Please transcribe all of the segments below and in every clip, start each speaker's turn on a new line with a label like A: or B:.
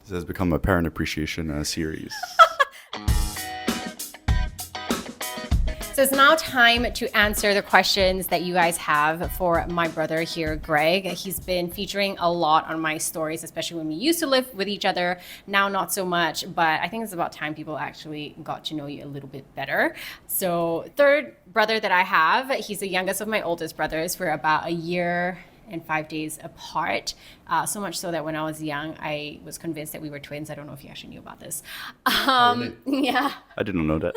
A: This has become a parent appreciation series.
B: So it's now time to answer the questions that you guys have for my brother here, Greg. He's been featuring a lot on my stories, especially when we used to live with each other. Now, not so much, but I think it's about time people actually got to know you a little bit better. So, third brother that I have, he's the youngest of my oldest brothers. We're about a year and 5 days apart. So much so that when I was young, I was convinced that we were twins. I don't know if you actually knew about this. Yeah.
A: I didn't know that.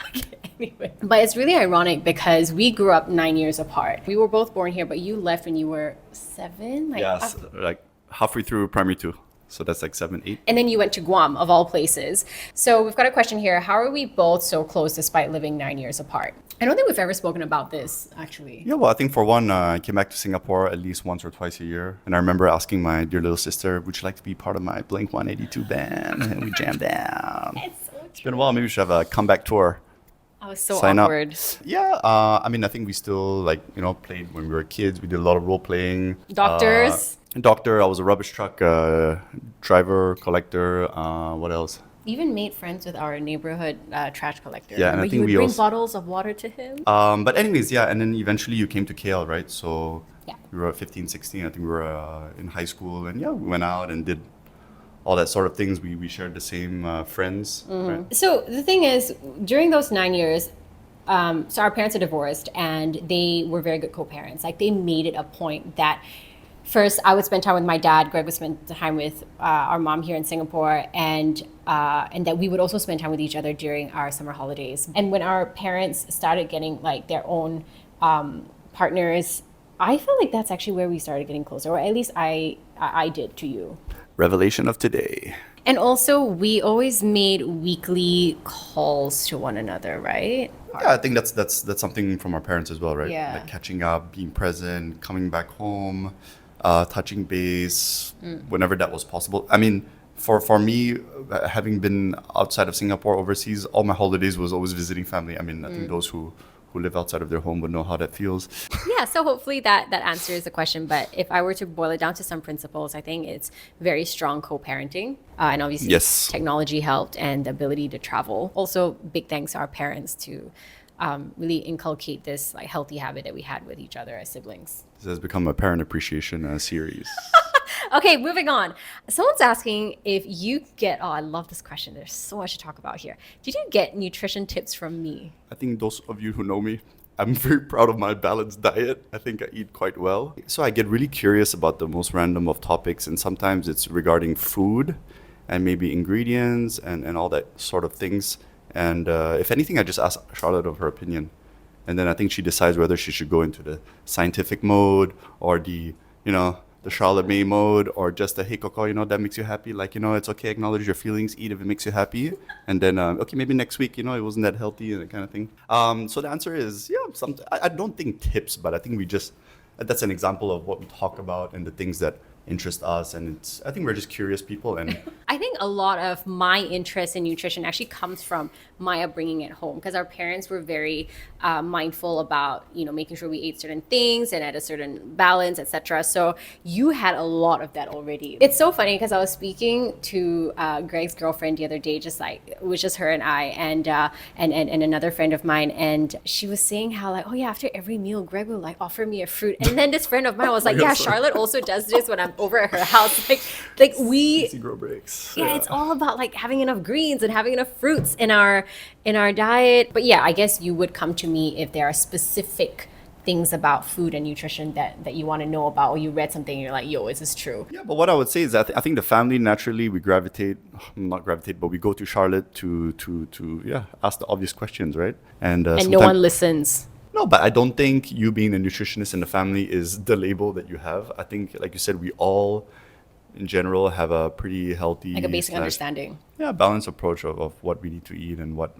B: Okay, anyway. But it's really ironic because we grew up 9 years apart. We were both born here, but you left when you were 7?
A: Yes, like halfway through primary 2. So that's like 7, 8.
B: And then you went to Guam, of all places. So we've got a question here. How are we both so close despite living 9 years apart? I don't think we've ever spoken about this, actually.
A: Yeah, well, I think for one, I came back to Singapore at least once or twice a year. And I remember asking my dear little sister, would you like to be part of my Blink 182 band? And we jammed down.
B: It's so
A: It's been a while. Maybe we should have a comeback tour.
B: I was so
A: Sign up.
B: awkward.
A: Yeah, I mean, I think we still played when we were kids. We did a lot of role playing.
B: Doctors.
A: Doctor. I was a rubbish truck driver, collector. What else?
B: Even made friends with our neighborhood trash collector.
A: Yeah, and I
B: Remember,
A: think
B: you would
A: we
B: bring
A: also-
B: bottles of water to him.
A: But anyways, yeah, and then eventually you came to KL, right? So
B: Yeah.
A: we were 15, 16. I think we were in high school, and yeah, we went out and did all that sort of things. We shared the same friends, right?
B: So the thing is, during those 9 years, so our parents are divorced, and they were very good co-parents. Like, they made it a point that first I would spend time with my dad, Greg would spend time with our mom here in Singapore, and that we would also spend time with each other during our summer holidays. And when our parents started getting like their own partners, I feel like that's actually where we started getting closer, or at least I did to you.
A: Revelation of today.
B: And also, we always made weekly calls to one another, right?
A: Yeah, I think that's something from our parents as well, right?
B: Yeah.
A: Like catching up, being present, coming back home, touching base whenever that was possible. I mean, for me, having been outside of Singapore, overseas, all my holidays was always visiting family. I mean, I think those who live outside of their home would know how that feels.
B: Yeah, so hopefully that answers the question. But if I were to boil it down to some principles, I think it's very strong co-parenting. And obviously,
A: Yes.
B: technology helped, and the ability to travel. Also, big thanks to our parents to really inculcate this like healthy habit that we had with each other as siblings.
A: This has become a parent appreciation series.
B: Okay, moving on. Someone's asking if you get, oh, I love this question. There's so much to talk about here. Did you get nutrition tips from me?
A: I think those of you who know me, I'm very proud of my balanced diet. I think I eat quite well. So I get really curious about the most random of topics, and sometimes it's regarding food and maybe ingredients and all that sort of things. And if anything, I just ask Charlotte of her opinion. And then I think she decides whether she should go into the scientific mode or the Charlotte May mode, or just the hey Coco, that makes you happy. Like, it's okay, acknowledge your feelings, eat if it makes you happy. And then, okay, maybe next week, it wasn't that healthy and that kind of thing. So the answer is, yeah, I don't think tips, but I think that's an example of what we talk about and the things that interest us. And I think we're just curious people. And
B: I think a lot of my interest in nutrition actually comes from my upbringing at home, because our parents were very mindful about making sure we ate certain things and at a certain balance, etc. So you had a lot of that already. It's so funny because I was speaking to Greg's girlfriend the other day, just like it was just her and I and another friend of mine, and she was saying how like, oh yeah, after every meal Greg will like offer me a fruit, and then this friend of mine was like, yeah, Charlotte also does this when I'm over at her house. Like we
A: easy grow breaks.
B: yeah, it's all about like having enough greens and having enough fruits in our diet. But yeah, I guess you would come to me if there are specific things about food and nutrition that you want to know about, or you read something and you're like, yo, is this true?
A: Yeah, but what I would say is that I think the family naturally we not gravitate, but we go to Charlotte to ask the obvious questions, right? And
B: And no
A: sometime-
B: one listens.
A: No, but I don't think you being a nutritionist in the family is the label that you have. I think, like you said, we all, in general, have a pretty healthy,
B: Like a basic
A: slash-
B: understanding.
A: yeah, balanced approach of what we need to eat and what.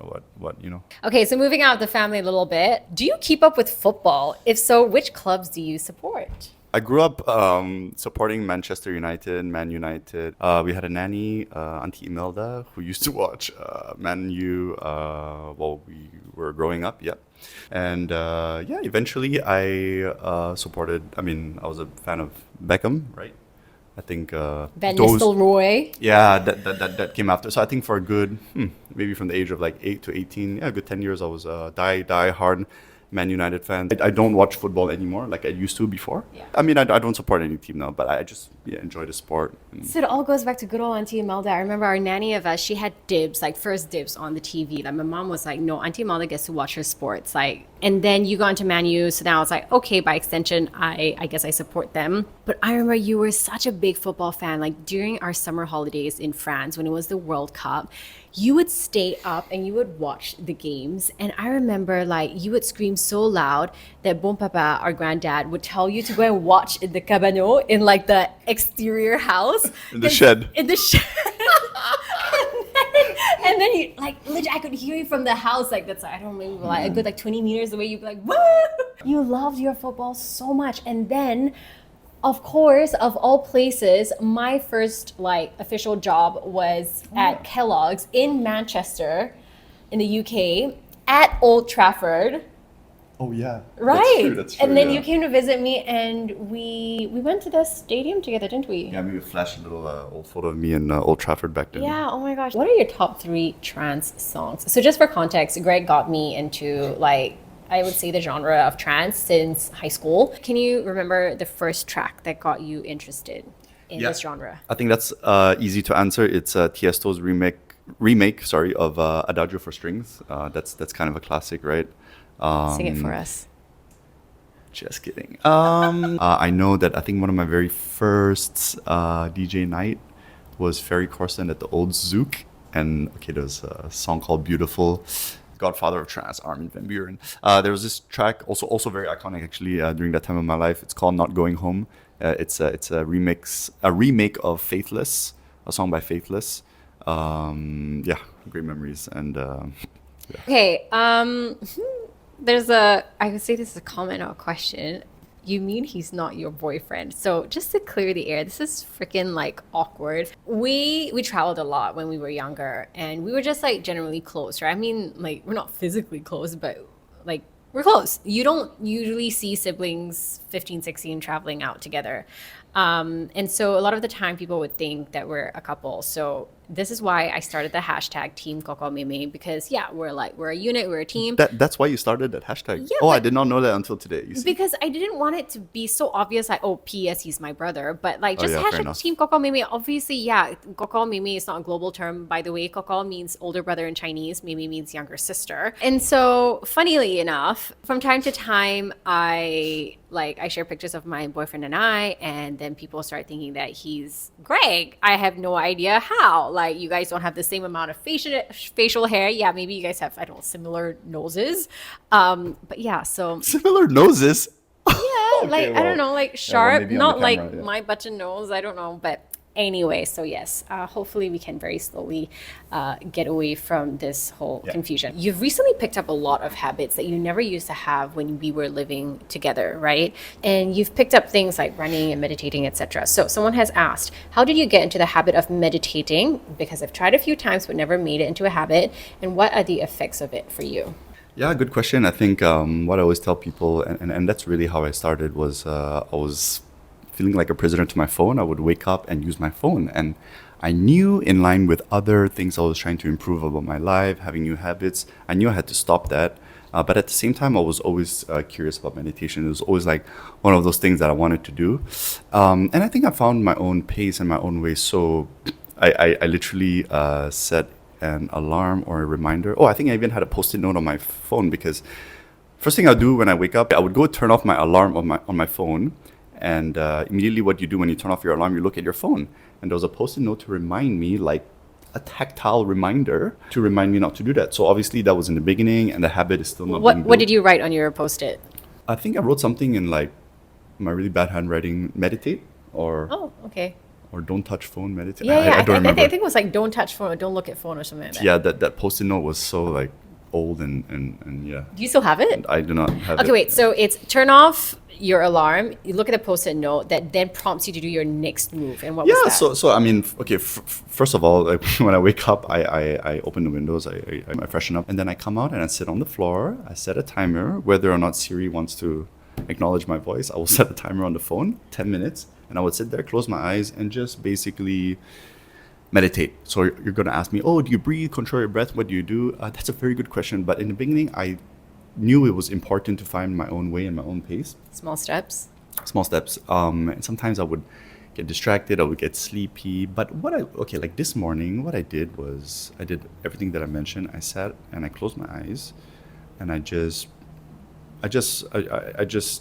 B: Okay, so moving out of the family a little bit, do you keep up with football? If so, which clubs do you support?
A: I grew up supporting Manchester United, Man United. We had a nanny, Auntie Imelda, who used to watch Man U while we were growing up. Yeah, and eventually I supported. I mean, I was a fan of Beckham, right? I think
B: Van
A: those.
B: Nistelrooy.
A: Yeah, that came after. So I think for a good, maybe from the age of like 8 to 18, yeah, a good 10 years, I was a die hard Man United fan. I don't watch football anymore like I used to before.
B: Yeah.
A: I mean, I don't support any team now, but I just enjoy the sport.
B: So it all goes back to good old Auntie Imelda. I remember our nanny of us, she had dibs, like first dibs on the TV. Like my mom was like, no, Auntie Imelda gets to watch her sports. Like, and then you got into Man U. So now I was like, okay, by extension, I guess I support them. But I remember you were such a big football fan. Like during our summer holidays in France, when it was the World Cup, you would stay up and you would watch the games. And I remember like you would scream so loud that Bon Papa, our granddad, would tell you to go and watch in the cabano in like the exterior house.
A: In the shed.
B: In the shed. and then you like legit, I could hear you from the house. Like that's I don't remember like a good like 20 meters away. You'd be like, woo! You loved your football so much. And then of course, of all places, my first like official job was at Kellogg's in Manchester, in the UK, at Old Trafford.
A: Oh yeah,
B: Right.
A: That's true,
B: and then
A: yeah.
B: you came to visit me, and we went to the stadium together, didn't we?
A: Yeah, maybe flash a little old photo of me in Old Trafford back then.
B: Yeah, oh my gosh. What are your top 3 trance songs? So just for context, Greg got me into like I would say the genre of trance since high school. Can you remember the first track that got you interested in
A: Yeah.
B: this genre?
A: I think that's easy to answer. It's Tiesto's remake, of Adagio for Strings. That's kind of a classic, right?
B: Sing it for us.
A: Just kidding. I know that I think one of my very first DJ night was Ferry Corsten at the old Zouk. And okay, there's a song called Beautiful, Godfather of Trance, Armin van Buuren. There was this track, also very iconic actually during that time of my life. It's called Not Going Home. It's a remake of Faithless, a song by Faithless. Yeah, great memories. And
B: Okay, I would say this is a comment or a question. You mean he's not your boyfriend? So just to clear the air, this is freaking like awkward. We traveled a lot when we were younger, and we were just like generally close, right? I mean, like we're not physically close, but like we're close. You don't usually see siblings 15, 16 traveling out together. And so a lot of the time people would think that we're a couple. So this is why I started the hashtag Team Coco Meme, because yeah, we're a unit, we're a team.
A: that's why you started that hashtag.
B: Yeah,
A: I
B: but-
A: did not know that until today. You see?
B: Because I didn't want it to be so obvious, like, oh, P.S. he's my brother. But like, just
A: yeah, fair
B: hashtag
A: enough.
B: Team Coco Meme. Obviously, yeah, Coco Meme is not a global term, by the way. Coco means older brother in Chinese. Meme means younger sister. And so, funnily enough, from time to time, I share pictures of my boyfriend and I, and then people start thinking that he's Greg. I have no idea how. Like, you guys don't have the same amount of facial hair. Yeah, maybe you guys have, I don't know, similar noses. But yeah, so
A: Similar noses.
B: yeah,
A: Okay,
B: like I
A: well,
B: don't know, like
A: well,
B: sharp,
A: maybe on
B: not
A: the
B: like
A: camera, yeah.
B: my button nose. I don't know, but anyway, so yes, hopefully we can very slowly get away from this whole confusion. You've recently picked up a lot of habits that you never used to have when we were living together, right? And you've picked up things like running and meditating, etc. So someone has asked, how did you get into the habit of meditating? Because I've tried a few times but never made it into a habit. And what are the effects of it for you?
A: Yeah, good question. I think what I always tell people, and that's really how I started, was I was feeling like a prisoner to my phone. I would wake up and use my phone. And I knew, in line with other things I was trying to improve about my life, having new habits, I knew I had to stop that. But at the same time, I was always curious about meditation. It was always like one of those things that I wanted to do. And I think I found my own pace and my own way. So I literally set an alarm or a reminder. Oh, I think I even had a post-it note on my phone, because first thing I do when I wake up, I would go turn off my alarm on my phone. And immediately what you do when you turn off your alarm, you look at your phone. And there was a post-it note to remind me, like a tactile reminder to remind me not to do that. So obviously that was in the beginning, and the habit is still not being built.
B: What did you write on your post-it?
A: I think I wrote something in like my really bad handwriting, meditate, or
B: Oh, okay.
A: or don't touch phone, meditate.
B: Yeah,
A: I don't remember.
B: I think it was like don't touch phone or don't look at phone or something like that.
A: Yeah, that post-it note was so like old and yeah.
B: Do you still have it?
A: I do not have it.
B: Okay, wait. So it's turn off your alarm. You look at the post-it note that then prompts you to do your next move. And what was
A: Yeah,
B: that?
A: so I mean, okay. First of all, like, when I wake up, I open the windows, I freshen up, and then I come out and I sit on the floor. I set a timer. Whether or not Siri wants to acknowledge my voice, I will set a timer on the phone, 10 minutes. And I would sit there, close my eyes, and just basically meditate. So you're going to ask me, oh, do you breathe, control your breath? What do you do? That's a very good question. But in the beginning, I knew it was important to find my own way and my own pace.
B: Small steps.
A: Small steps. And sometimes I would get distracted, I would get sleepy. But like this morning, what I did was I did everything that I mentioned. I sat and I closed my eyes, and I just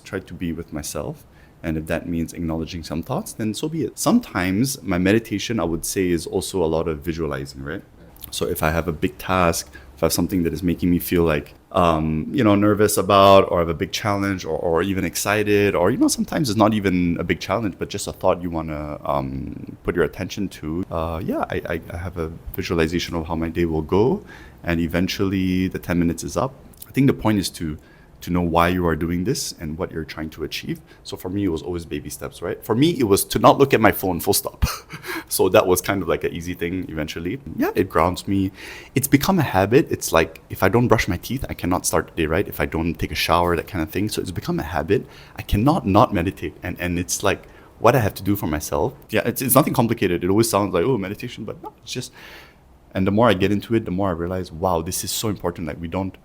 A: tried to be with myself. And if that means acknowledging some thoughts, then so be it. Sometimes my meditation, I would say, is also a lot of visualizing, right? So if I have a big task, if I have something that is making me feel like, nervous about, or have a big challenge, or even excited, or, sometimes it's not even a big challenge, but just a thought you want to put your attention to. I have a visualization of how my day will go, and eventually the 10 minutes is up. I think the point is to know why you are doing this and what you're trying to achieve. So for me, it was always baby steps, right? For me, it was to not look at my phone, full stop. So that was kind of like an easy thing eventually. Yeah, it grounds me. It's become a habit. It's like if I don't brush my teeth, I cannot start the day, right? If I don't take a shower, that kind of thing. So it's become a habit. I cannot not meditate. And it's like what I have to do for myself. Yeah, it's nothing complicated. It always sounds like, oh, meditation, but no, it's just, and the more I get into it, the more I realize, wow, this is so important. Like we don't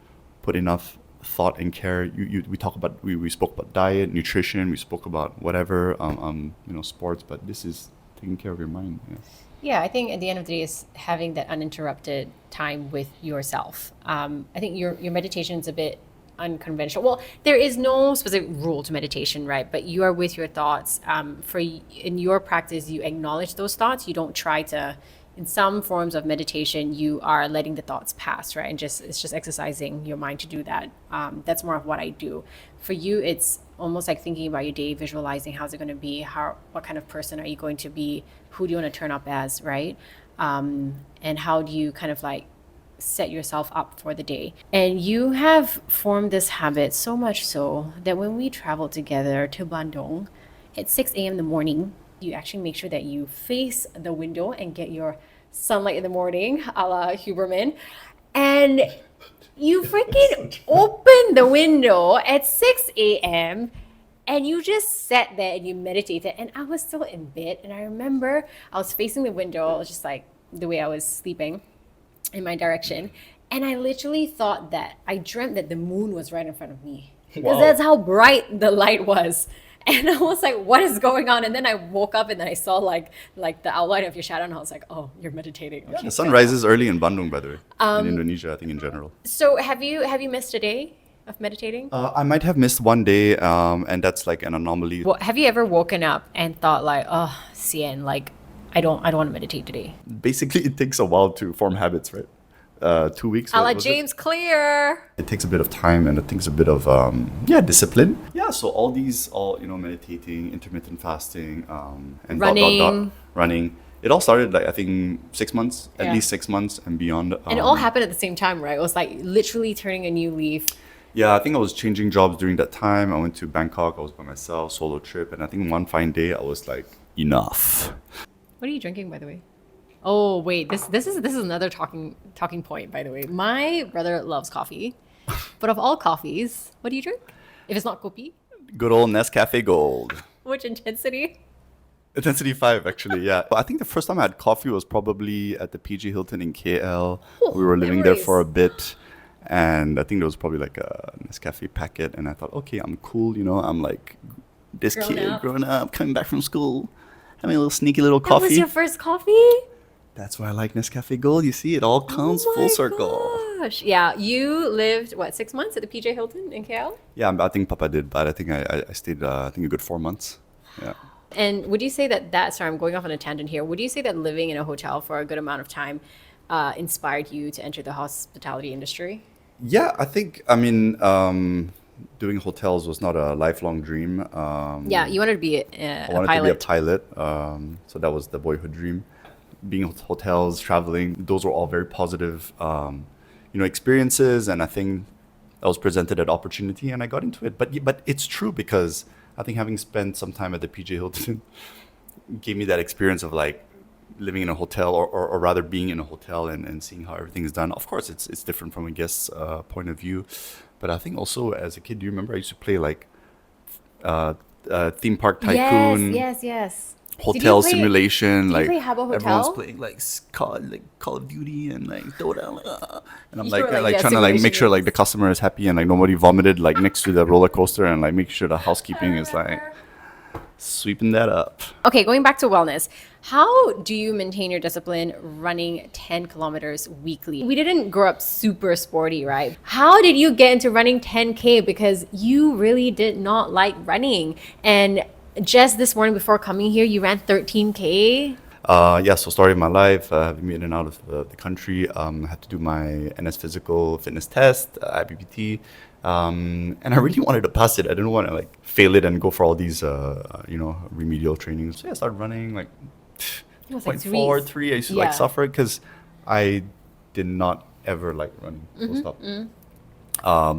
A: put enough thought and care. We spoke about diet, nutrition, we spoke about whatever, sports, but this is taking care of your mind. Yeah.
B: Yeah, I think at the end of the day is having that uninterrupted time with yourself. I think your meditation is a bit unconventional. Well, there is no specific rule to meditation, right? But you are with your thoughts. In your practice, you acknowledge those thoughts. You don't try to. In some forms of meditation, you are letting the thoughts pass, right? And it's just exercising your mind to do that. That's more of what I do. For you, it's almost like thinking about your day, visualizing how's it going to be, what kind of person are you going to be, who do you want to turn up as, right? And how do you kind of like set yourself up for the day? And you have formed this habit so much so that when we travel together to Bandung at 6 a.m. in the morning, you actually make sure that you face the window and get your sunlight in the morning, a la Huberman. And you freaking open the window at 6 a.m. and you just sat there and you meditated. And I was still in bed. And I remember I was facing the window, just like the way I was sleeping in my direction. And I literally thought that I dreamt that the moon was right in front of me. Because that's how bright the light was. And I was like, what is going on? And then I woke up and then I saw like the outline of your shadow, and I was like, oh, you're meditating. Okay,
A: the sun rises early in Bandung, by the way, in Indonesia, I think in general.
B: So have you missed a day of meditating?
A: I might have missed one day, and that's like an anomaly.
B: Well, have you ever woken up and thought like, oh, Sian, like I don't want to meditate today?
A: Basically, it takes a while to form habits, right? 2 weeks.
B: A la James Clear.
A: It takes a bit of time, and it takes a bit of discipline. Yeah, so all meditating, intermittent fasting, and
B: running.
A: Running. It all started like I think 6 months, at least 6 months and beyond.
B: And it all happened at the same time, right? It was like literally turning a new leaf.
A: Yeah, I think I was changing jobs during that time. I went to Bangkok. I was by myself, solo trip, and I think one fine day I was like, enough.
B: What are you drinking, by the way? Oh wait, this is another talking point, by the way. My brother loves coffee, but of all coffees, what do you drink? If it's not kopi,
A: Good old Nescafe Gold.
B: which intensity?
A: Intensity 5, actually, yeah. But I think the first time I had coffee was probably at the PG Hilton in KL. We were living there for a bit, and I think there was probably like a Nescafe packet, and I thought, okay, I'm cool, I'm like this grown up, coming back from school, having a little sneaky little coffee.
B: That was your first coffee?
A: That's why I like Nescafe Gold. You see, it all comes full circle.
B: Gosh. Yeah, you lived, 6 months at the PJ Hilton in KL?
A: Yeah, I think Papa did, but I think I stayed, I think a good 4 months. Yeah.
B: And would you say sorry, I'm going off on a tangent here. Would you say that living in a hotel for a good amount of time inspired you to enter the hospitality industry?
A: Yeah, I think, doing hotels was not a lifelong dream.
B: You wanted to be a pilot.
A: I wanted to be a pilot. So that was the boyhood dream. Being in hotels, traveling, those were all very positive, experiences. And I think I was presented an opportunity and I got into it. But it's true because I think having spent some time at the PJ Hilton gave me that experience of like living in a hotel or rather being in a hotel and seeing how everything is done. Of course, it's different from a guest's point of view. But I think also as a kid, do you remember I used to play like theme park tycoon.
B: Yes.
A: Hotel simulation,
B: did you
A: like
B: play Habbo
A: everyone's
B: Hotel?
A: playing like Call of Duty and like Dota, and I'm
B: You
A: like
B: were like, yeah,
A: trying to like make
B: simulation
A: sure like the
B: games.
A: customer is happy and like nobody vomited like next to the roller coaster and like make sure the housekeeping is like sweeping that up.
B: Okay, going back to wellness, how do you maintain your discipline running 10 kilometers weekly? We didn't grow up super sporty, right? How did you get into running 10K? Because you really did not like running. And just this morning before coming here, you ran 13K.
A: Yeah, so starting my life, having been in and out of the country, I had to do my NS physical fitness test, IBPT, and I really wanted to pass it. I didn't want to like fail it and go for all these, remedial trainings. So yeah, I started running like
B: It was like
A: 0.4, 3. I used to
B: Yeah.
A: like suffer it because I did not ever like running. Full stop.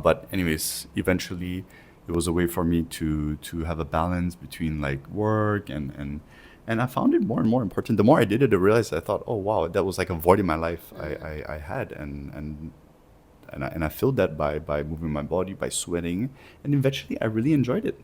A: But anyways, eventually it was a way for me to have a balance between like work and I found it more and more important. The more I did it, I realized I thought, oh wow, that was like a void in my life I had and I filled that by moving my body, by sweating, and eventually I really enjoyed it.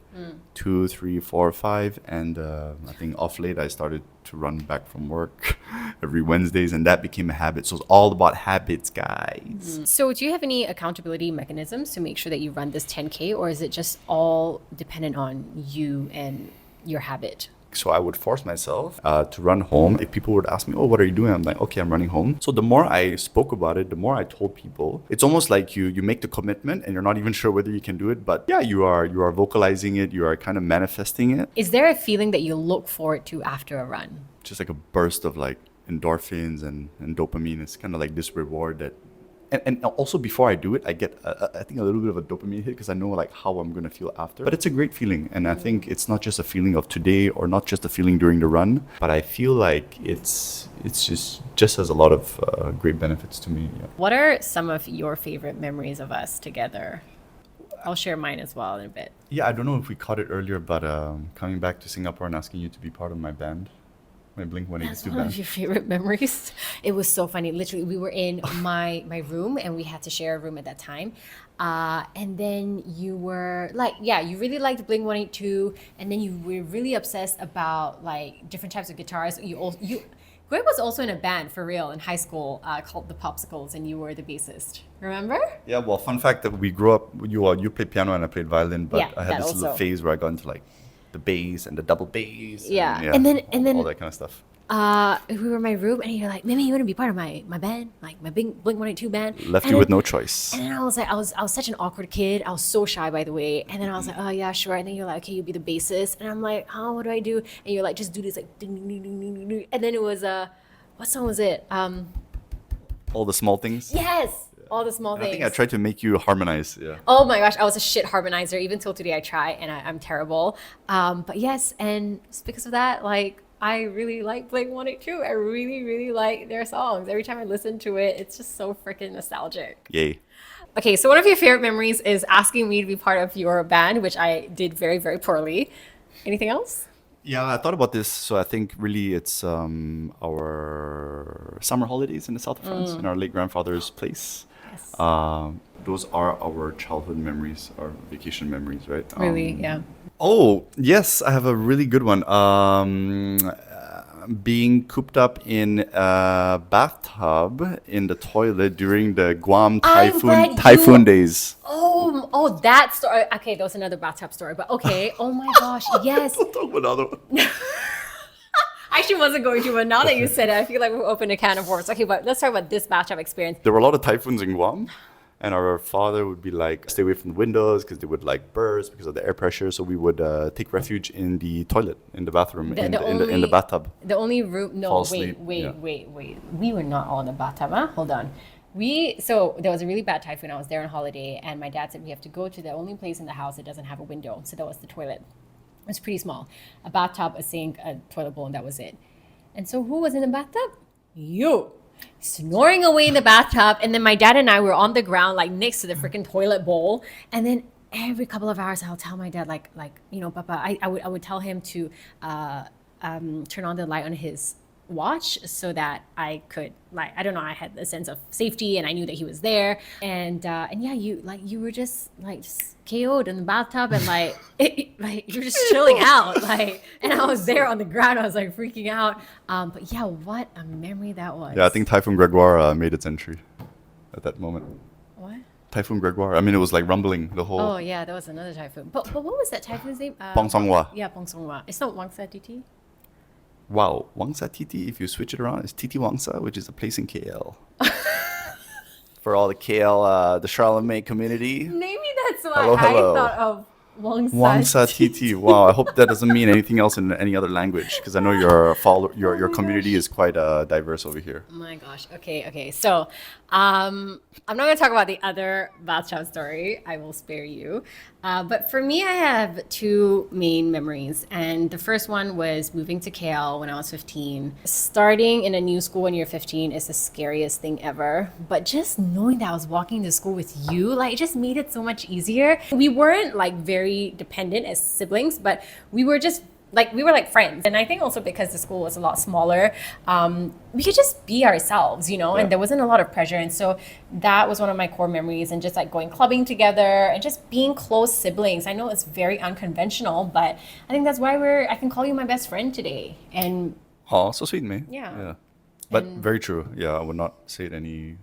A: 2, 3, 4, 5, and I think off late I started to run back from work every Wednesdays, and that became a habit. So it's all about habits, guys.
B: So, do you have any accountability mechanisms to make sure that you run this 10K, or is it just all dependent on you and your habit?
A: So I would force myself to run home. If people would ask me, "Oh, what are you doing?" I'm like, "Okay, I'm running home." So the more I spoke about it, the more I told people. It's almost like you make the commitment and you're not even sure whether you can do it. But yeah, you are vocalizing it. You are kind of manifesting it.
B: Is there a feeling that you look forward to after a run?
A: Just like a burst of like endorphins and dopamine. It's kind of like this reward that. And also before I do it, I get I think a little bit of a dopamine hit because I know like how I'm gonna feel after. But it's a great feeling, and I think it's not just a feeling of today or not just a feeling during the run, but I feel like it's just has a lot of great benefits to me. Yeah.
B: What are some of your favorite memories of us together? I'll share mine as well in a bit.
A: Yeah, I don't know if we caught it earlier, but coming back to Singapore and asking you to be part of my band, my Blink
B: That's
A: 182
B: one of
A: band.
B: your favorite memories. It was so funny. Literally, we were in my room and we had to share a room at that time. And then you were like, yeah, you really liked Blink 182, and then you were really obsessed about like different types of guitars. Greg was also in a band for real in high school called the Popsicles, and you were the bassist. Remember?
A: Yeah, well, fun fact that we grew up. You played piano and I played violin, but
B: Yeah,
A: I had
B: that
A: this little
B: also.
A: phase where I got into like the bass and the double bass.
B: Yeah. And then
A: all that kind of stuff.
B: we were in my room, and you're like, "Mimi, you want to be part of my band, like my Blink 182 band?"
A: Left
B: And
A: you with
B: then-
A: no choice.
B: And then I was like, I was such an awkward kid. I was so shy, by the way. And then I was like, oh yeah, sure. And then you're like, okay, you be the bassist. And I'm like, oh, what do I do? And you're like, just do this like ding, ding, ding, ding, ding, ding. And then it was what song was it?
A: All the small things.
B: Yes, all the small
A: I
B: things.
A: think I tried to make you harmonize. Yeah.
B: Oh my gosh, I was a shit harmonizer. Even till today, I try, and I'm terrible. But yes, and just because of that, like I really like Blink 182. I really, really like their songs. Every time I listen to it, it's just so freaking nostalgic.
A: Yay.
B: Okay, so one of your favorite memories is asking me to be part of your band, which I did very, very poorly. Anything else?
A: Yeah, I thought about this. So I think really it's our summer holidays in the south of France, in our late grandfather's place.
B: Yes.
A: Those are our childhood memories, our vacation memories, right?
B: Really, yeah.
A: Oh, yes, I have a really good one. Being cooped up in a bathtub in the toilet during the Guam
B: I bet
A: typhoon
B: you-
A: days.
B: Oh, that story. Okay, that was another bathtub story, but okay. Oh my gosh, yes.
A: We'll talk about another one.
B: I actually wasn't going to, but now that you said it, I feel like we've opened a can of worms. Okay, but let's talk about this bathtub experience.
A: There were a lot of typhoons in Guam, and our father would be like, stay away from the windows because they would like burst because of the air pressure. So we would take refuge in the toilet, in the bathroom, in the bathtub.
B: The only room. No,
A: Fall
B: wait,
A: asleep,
B: wait,
A: yeah.
B: wait, wait. We were not all in the bathtub, huh? Hold on. So there was a really bad typhoon. I was there on holiday, and my dad said we have to go to the only place in the house that doesn't have a window. So that was the toilet. It was pretty small. A bathtub, a sink, a toilet bowl, and that was it. And so who was in the bathtub? You. Snoring away in the bathtub. And then my dad and I were on the ground, like next to the freaking toilet bowl. And then every couple of hours, I'll tell my dad, Papa, I would tell him to turn on the light on his watch so that I could, like, I don't know, I had a sense of safety and I knew that he was there. And yeah, you were just like just KO'd in the bathtub and like like you were just chilling out, like, and I was there on the ground. I was like freaking out. But yeah, what a memory that was.
A: Yeah, I think Typhoon Gregoire made its entry at that moment.
B: What?
A: Typhoon Gregoire. I mean, it was like rumbling the whole.
B: Oh yeah, that was another typhoon. But what was that typhoon's name?
A: Bong Songhua.
B: Yeah, Bong Songhua. It's not Wangsa Titi.
A: Wow, Wangsa Titi, if you switch it around, is Titi Wangsa, which is a place in KL. For all the KL, the Charlemagne community.
B: Maybe that's why
A: Hello, hello.
B: I thought of
A: Wangsa Titi. Wow, I hope that doesn't mean anything else in any other language, because I know your community is quite diverse over here.
B: Oh my gosh. Okay. So, I'm not going to talk about the other bathtub story. I will spare you. But for me, I have two main memories. And the first one was moving to KL when I was 15. Starting in a new school when you're 15 is the scariest thing ever. But just knowing that I was walking to school with you, like, it just made it so much easier. We weren't like very dependent as siblings, but we were like friends. And I think also because the school was a lot smaller, we could just be ourselves, and there wasn't a lot of pressure. And so that was one of my core memories, and just like going clubbing together and just being close siblings. I know it's very unconventional, but I think that's why I can call you my best friend today. And
A: Oh, so sweet, man.
B: Yeah.
A: But very true. Yeah, I would not say it any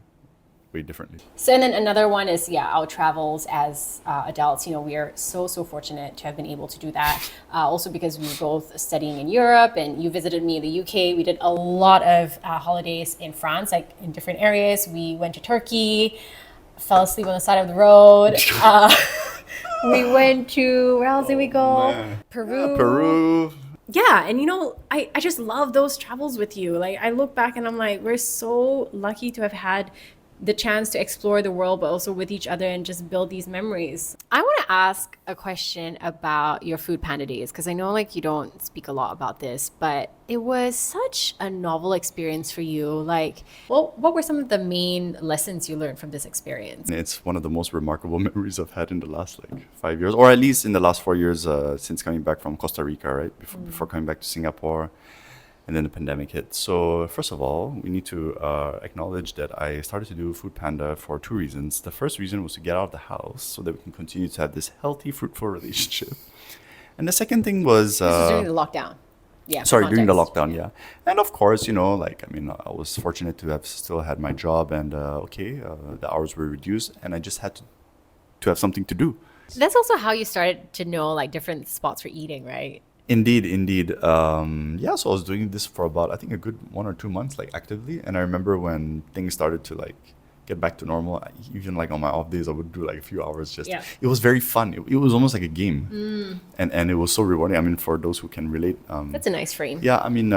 A: way differently.
B: so, and then another one is, our travels as adults. We are so fortunate to have been able to do that. Also because we were both studying in Europe, and you visited me in the UK. We did a lot of holidays in France, like in different areas. We went to Turkey, fell asleep on the side of the road. We went to, where else did we go?
A: Man.
B: Peru.
A: Yeah, Peru.
B: Yeah, and I just love those travels with you. Like, I look back and I'm like, we're so lucky to have had the chance to explore the world, but also with each other and just build these memories. I want to ask a question about your Food Panda days, because I know like you don't speak a lot about this, but it was such a novel experience for you. Like, what were some of the main lessons you learned from this experience?
A: It's one of the most remarkable memories I've had in the last 5 years, or at least in the last 4 years since coming back from Costa Rica, right? Before coming back to Singapore. And then the pandemic hit. So first of all, we need to acknowledge that I started to do Food Panda for two reasons. The first reason was to get out of the house so that we can continue to have this healthy, fruitful relationship. And the second thing was...
B: This was during the lockdown. Yeah.
A: Sorry, during the
B: context.
A: lockdown, yeah. And of course, I was fortunate to have still had my job, and the hours were reduced, and I just had to have something to do.
B: That's also how you started to know like different spots for eating, right?
A: Indeed. So I was doing this for about, I think, a good 1 or 2 months, like actively. And I remember when things started to like get back to normal, even like on my off days, I would do like a few hours just.
B: Yeah.
A: It was very fun. It was almost like a game. And it was so rewarding. I mean, for those who can relate.
B: That's a nice frame.
A: Yeah, I mean,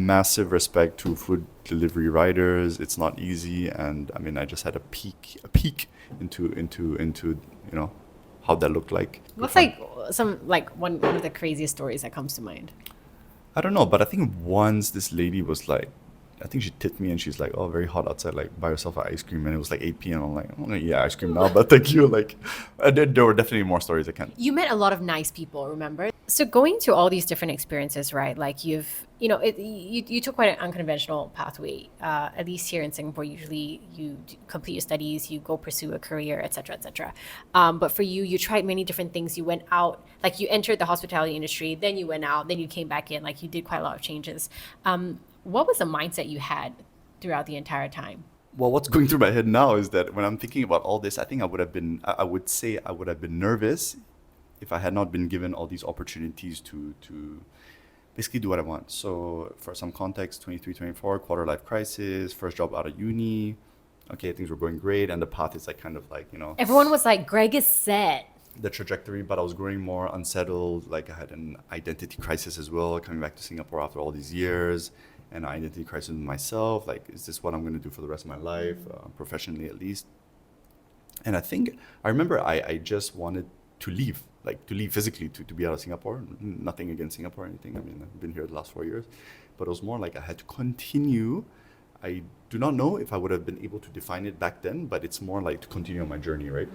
A: massive respect to food delivery riders. It's not easy. And I mean, I just had a peek into how that looked like.
B: What's like one of the craziest stories that comes to mind?
A: I don't know, but I think once this lady was like, I think she tipped me and she's like, oh, very hot outside, like buy yourself an ice cream. And it was like 8 p.m. I'm like, oh, yeah, ice cream now, but thank you. Like, there were definitely more stories I can't.
B: You met a lot of nice people, remember? So going to all these different experiences, right? Like you took quite an unconventional pathway. At least here in Singapore, usually you complete your studies, you go pursue a career, et cetera, et cetera. But for you, you tried many different things. You went out, like you entered the hospitality industry, then you went out, then you came back in, like you did quite a lot of changes. What was the mindset you had throughout the entire time?
A: Well, what's going through my head now is that when I'm thinking about all this, I think I would say I would have been nervous if I had not been given all these opportunities to basically do what I want. So for some context, 23, 24, quarter life crisis, first job out of uni. Okay, things were going great, and the path is like kind of like,
B: Everyone was like, Greg is set.
A: the trajectory, but I was growing more unsettled. Like I had an identity crisis as well, coming back to Singapore after all these years, and an identity crisis with myself. Like, is this what I'm going to do for the rest of my life, professionally at least? And I remember I just wanted to leave, like to leave physically, to be out of Singapore. Nothing against Singapore or anything. I mean, I've been here the last 4 years, but it was more like I had to continue. I do not know if I would have been able to define it back then, but it's more like to continue on my journey, right?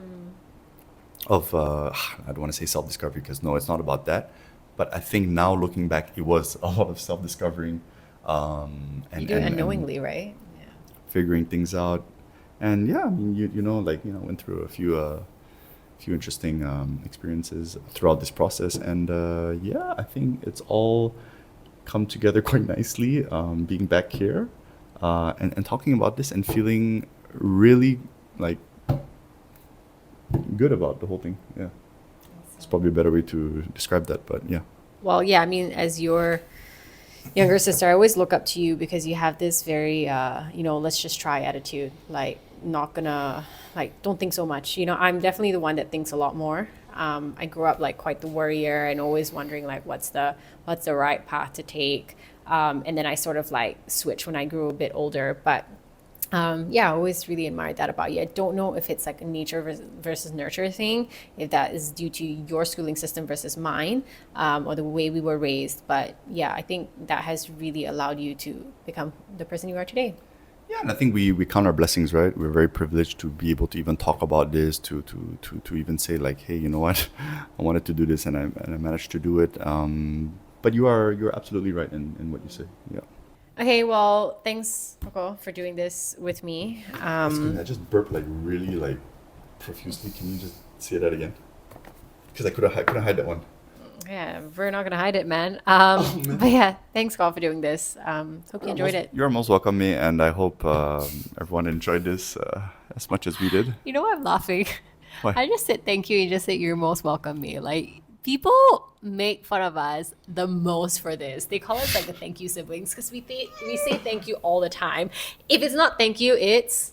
A: Of, I don't want to say self-discovery because no, it's not about that. But I think now looking back, it was a lot of self-discovering And,
B: You do it
A: and
B: unknowingly, right? Yeah.
A: figuring things out. And yeah, I mean, you know, like, you know, went through a few interesting experiences throughout this process. And yeah, I think it's all come together quite nicely, being back here and talking about this and feeling really like good about the whole thing. Yeah. It's probably a better way to describe that, but yeah.
B: Well, yeah, I mean, as your younger sister, I always look up to you because you have this very, let's just try attitude. Like, not gonna, like, don't think so much. You know, I'm definitely the one that thinks a lot more. I grew up like quite the worrier and always wondering like, what's the right path to take. And then I sort of like switched when I grew a bit older, but yeah, I always really admired that about you. I don't know if it's like a nature versus nurture thing, if that is due to your schooling system versus mine, or the way we were raised. But yeah, I think that has really allowed you to become the person you are today.
A: Yeah, and I think we count our blessings, right? We're very privileged to be able to even talk about this, to even say like, hey, you know what, I wanted to do this and I managed to do it. But you're absolutely right in what you say. Yeah.
B: Okay, well, thanks, Rocco, for doing this with me.
A: I just burped like really like profusely. Can you just say that again? Because I couldn't hide that one.
B: Yeah, we're not gonna hide it, man. But yeah, thanks, God, for doing this. Hope you enjoyed it.
A: You're most welcome, me, and I hope everyone enjoyed this as much as we did.
B: You know why I'm laughing?
A: Why?
B: I just said thank you. You just said you're most welcome, me. Like, people make fun of us the most for this. They call us like the thank you siblings because we say thank you all the time. If it's not thank you, it's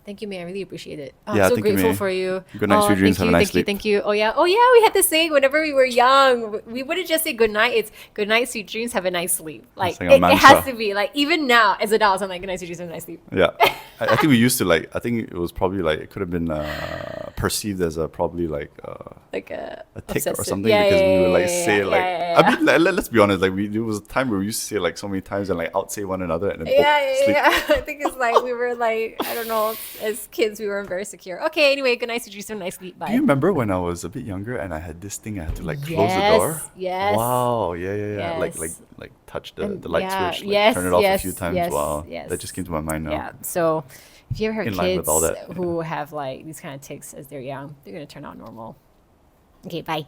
B: thank you, May. I really appreciate it. Oh,
A: Yeah,
B: I'm so
A: thank you,
B: grateful
A: May.
B: for you.
A: Good night, sweet dreams.
B: Thank
A: Have a
B: you,
A: nice
B: thank you,
A: sleep.
B: thank you. Oh yeah, we had to say whenever we were young, we wouldn't just say good night. It's good night, sweet dreams. Have a nice sleep. Like
A: like a
B: it has
A: mantra.
B: to be like even now as adults, I'm like good night, sweet dreams. Have a nice sleep.
A: Yeah, I think we used to like. I think it was probably like it could have been perceived as a probably like
B: Like
A: a tick or
B: obsessive.
A: something
B: Yeah,
A: because
B: yeah,
A: we would
B: yeah,
A: like
B: yeah,
A: say
B: yeah,
A: like.
B: yeah,
A: I
B: yeah.
A: mean, let's be honest. Like there was a time where we used to say like so many times and like outsay one another and then
B: Yeah,
A: both
B: yeah,
A: sleep.
B: yeah. I think it's like we were like, I don't know, as kids we weren't very secure. Okay, anyway, good night, Suji, so nice sleep. Bye.
A: Do you remember when I was a bit younger and I had this thing I had to like close the
B: Yes,
A: door?
B: yes.
A: Wow. Yeah. Like
B: Yes.
A: touch
B: And
A: the light
B: yeah,
A: switch, like
B: yes,
A: turn it off a
B: yes,
A: few times.
B: yes,
A: Wow.
B: yes.
A: That just came to my mind now.
B: Yeah. So if you ever have
A: In line with
B: kids
A: all that,
B: who have like these kind of tics as they're young, they're gonna turn out normal. Okay, bye.